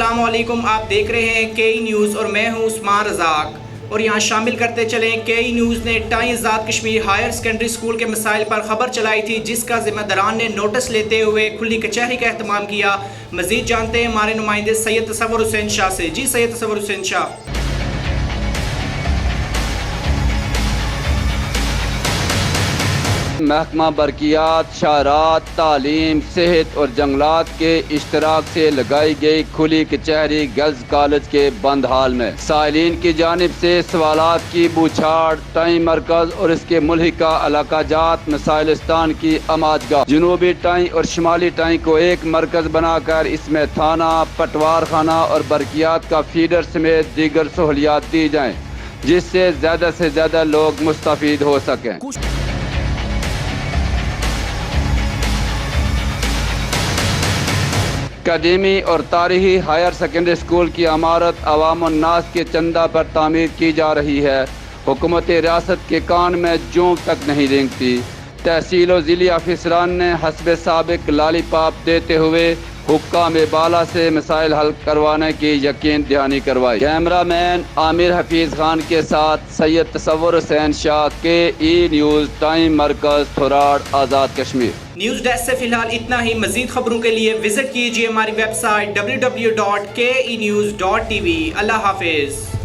السلام علیکم، آپ دیکھ رہے ہیں KE نیوز اور میں ہوں عثمان رزاق، اور یہاں شامل کرتے چلیں KE نیوز نے ٹائیں Azad Kashmir higher secondary school کے مسائل پر خبر چلائی تھی، جس کا ذمہ داران نے نوٹس لیتے ہوئے کھلی کچہری کا اہتمام کیا۔ مزید جانتے ہیں ہمارے نمائندے سید تصور حسین شاہ سے۔ جی سید تصور حسین شاہ۔ محکمہ برقیات، شاہراہات، تعلیم، صحت اور جنگلات کے اشتراک سے لگائی گئی کھلی کچہری گرلز کالج کے بند حال میں سائلین کی جانب سے سوالات کی بوچھاڑ۔ ٹائیں مرکز اور اس کے ملحقہ علاقہ جات مسائلستان کی اماد گاہ جنوبی ٹائیں اور شمالی ٹائیں کو ایک مرکز بنا کر اس میں تھانہ، پٹوار خانہ اور برقیات کا فیڈر سمیت دیگر سہولیات دی جائیں، جس سے زیادہ لوگ مستفید ہو سکیں۔ قدیمی اور تاریخی ہائر سیکنڈری اسکول کی عمارت عوام الناس کے چندہ پر تعمیر کی جا رہی ہے۔ حکومت ریاست کے کان میں جوں تک نہیں رینگتی۔ تحصیل و ضلعی افسران نے حسب سابق لالی پاپ دیتے ہوئے حکام بالا سے مسائل حل کروانے کی یقین دہانی کروائی۔ کیمرہ مین عامر حفیظ خان کے ساتھ سید تصور Hussain Shah, KE news, time مرکز، تھوراڑ، آزاد کشمیر۔ نیوز ڈیسک سے فی الحال اتنا ہی۔ مزید خبروں کے لیے وزٹ کیجیے ہماری ویب سائٹ www.kenews.tv۔ اللہ حافظ۔